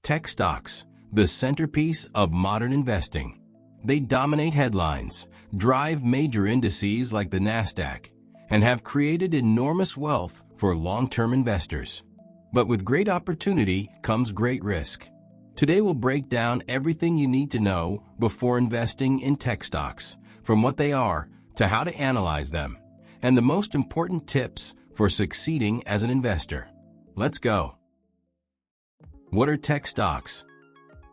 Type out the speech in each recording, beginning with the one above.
Tech stocks, the centerpiece of modern investing. They dominate headlines, drive major indices like the Nasdaq, and have created enormous wealth for long-term investors. But with great opportunity comes great risk. Today we'll break down everything you need to know before investing in tech stocks, from what they are to how to analyze them, and the most important tips for succeeding as an investor. Let's go. What are tech stocks?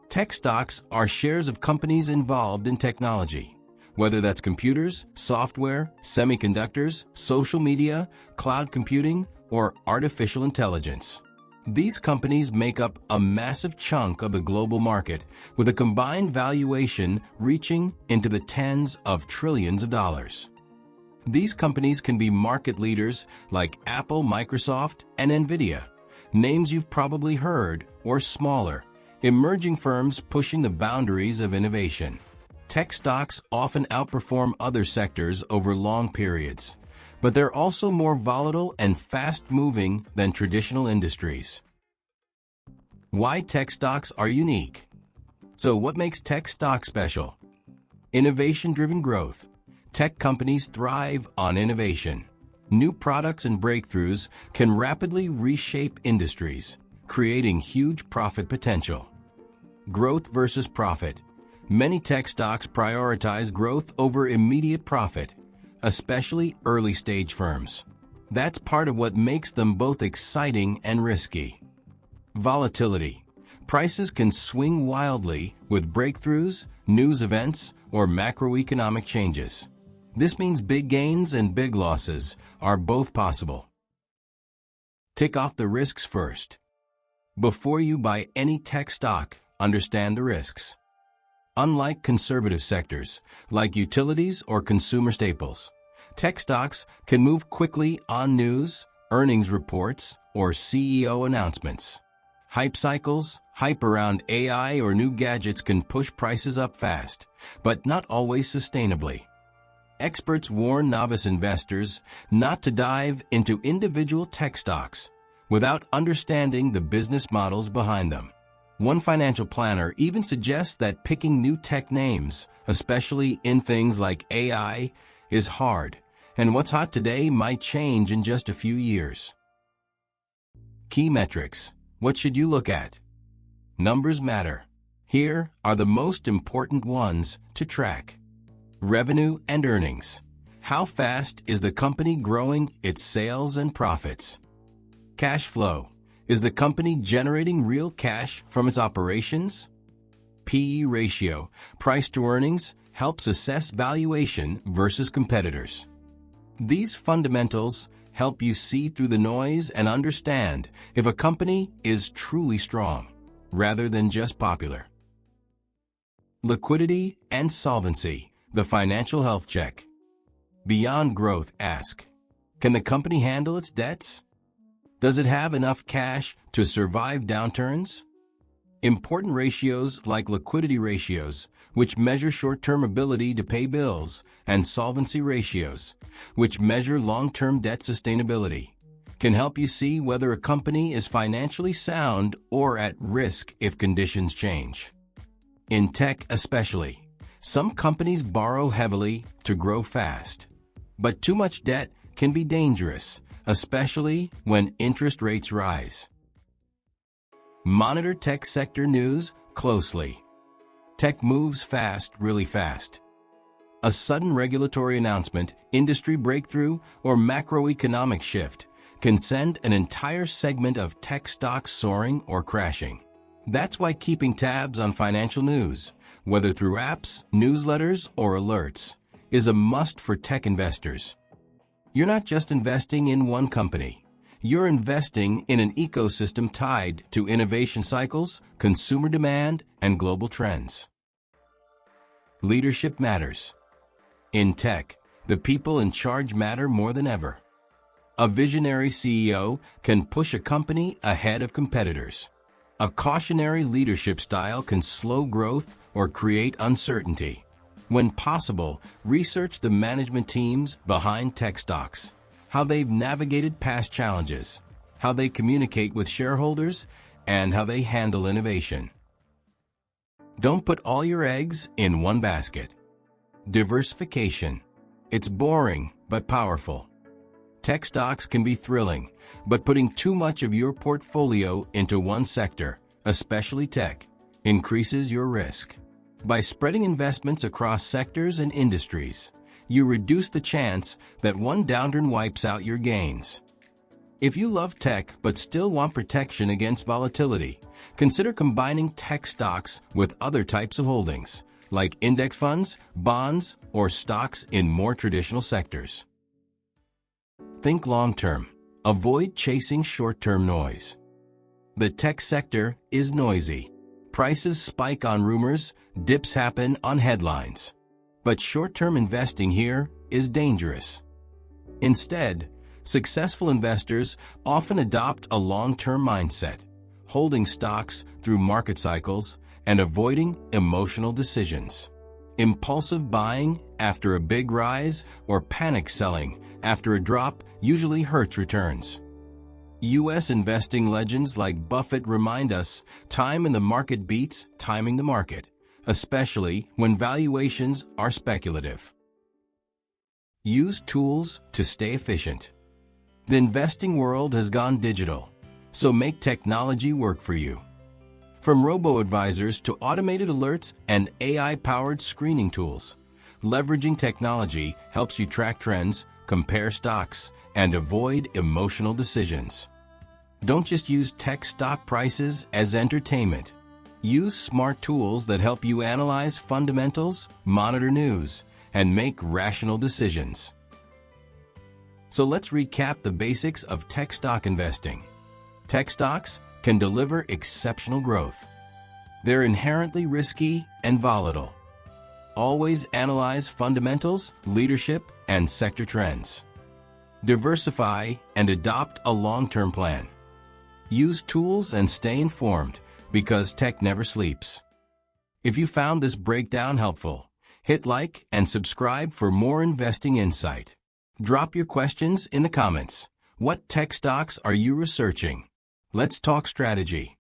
Tech stocks are shares of companies involved in technology, whether that's computers, software, semiconductors, social media, cloud computing, or artificial intelligence. These companies make up a massive chunk of the global market, with a combined valuation reaching into the tens of trillions of dollars. These companies can be market leaders like Apple, Microsoft, and Nvidia, names you've probably heard, or smaller, emerging firms pushing the boundaries of innovation. Tech stocks often outperform other sectors over long periods, but they're also more volatile and fast-moving than traditional industries. Why tech stocks are unique? So what makes tech stocks special? Innovation-driven growth. Tech companies thrive on innovation. New products and breakthroughs can rapidly reshape industries, creating huge profit potential. Growth versus profit. Many tech stocks prioritize growth over immediate profit, especially early-stage firms. That's part of what makes them both exciting and risky. Volatility. Prices can swing wildly with breakthroughs, news events, or macroeconomic changes. This means big gains and big losses are both possible. Tick off the risks first. Before you buy any tech stock, understand the risks. Unlike conservative sectors, like utilities or consumer staples, tech stocks can move quickly on news, earnings reports, or CEO announcements. Hype cycles, hype around AI or new gadgets can push prices up fast, but not always sustainably. Experts warn novice investors not to dive into individual tech stocks without understanding the business models behind them. One financial planner even suggests that picking new tech names, especially in things like AI, is hard, and what's hot today might change in just a few years. Key metrics. What should you look at? Numbers matter. Here are the most important ones to track. Revenue and earnings. How fast is the company growing its sales and profits? Cash flow. Is the company generating real cash from its operations? P/E ratio, price to earnings, helps assess valuation versus competitors. These fundamentals help you see through the noise and understand if a company is truly strong, rather than just popular. Liquidity and solvency, the financial health check. Beyond growth, ask, can the company handle its debts? Does it have enough cash to survive downturns? Important ratios like liquidity ratios, which measure short-term ability to pay bills, and solvency ratios, which measure long-term debt sustainability, can help you see whether a company is financially sound or at risk if conditions change. In tech especially, some companies borrow heavily to grow fast, but too much debt can be dangerous, especially when interest rates rise. Monitor tech sector news closely. Tech moves fast, really fast. A sudden regulatory announcement, industry breakthrough, or macroeconomic shift can send an entire segment of tech stocks soaring or crashing. That's why keeping tabs on financial news, whether through apps, newsletters, or alerts, is a must for tech investors. You're not just investing in one company. You're investing in an ecosystem tied to innovation cycles, consumer demand, and global trends. Leadership matters. In tech, the people in charge matter more than ever. A visionary CEO can push a company ahead of competitors. A cautionary leadership style can slow growth or create uncertainty. When possible, research the management teams behind tech stocks, how they've navigated past challenges, how they communicate with shareholders, and how they handle innovation. Don't put all your eggs in one basket. Diversification. It's boring but powerful. Tech stocks can be thrilling, but putting too much of your portfolio into one sector, especially tech, increases your risk. By spreading investments across sectors and industries, you reduce the chance that one downturn wipes out your gains. If you love tech but still want protection against volatility, consider combining tech stocks with other types of holdings, like index funds, bonds, or stocks in more traditional sectors. Think long-term. Avoid chasing short-term noise. The tech sector is noisy. Prices spike on rumors, dips happen on headlines. But short-term investing here is dangerous. Instead, successful investors often adopt a long-term mindset, holding stocks through market cycles and avoiding emotional decisions. Impulsive buying after a big rise or panic selling after a drop usually hurts returns. U.S. investing legends like Buffett remind us time in the market beats timing the market, especially when valuations are speculative. Use tools to stay efficient. The investing world has gone digital, so make technology work for you. From robo-advisors to automated alerts and AI-powered screening tools, leveraging technology helps you track trends, compare stocks, and avoid emotional decisions. Don't just use tech stock prices as entertainment. Use smart tools that help you analyze fundamentals, monitor news, and make rational decisions. So let's recap the basics of tech stock investing. Tech stocks can deliver exceptional growth. They're inherently risky and volatile. Always analyze fundamentals, leadership, and sector trends. Diversify and adopt a long-term plan. Use tools and stay informed because tech never sleeps. If you found this breakdown helpful, hit like and subscribe for more investing insight. Drop your questions in the comments. What tech stocks are you researching? Let's talk strategy.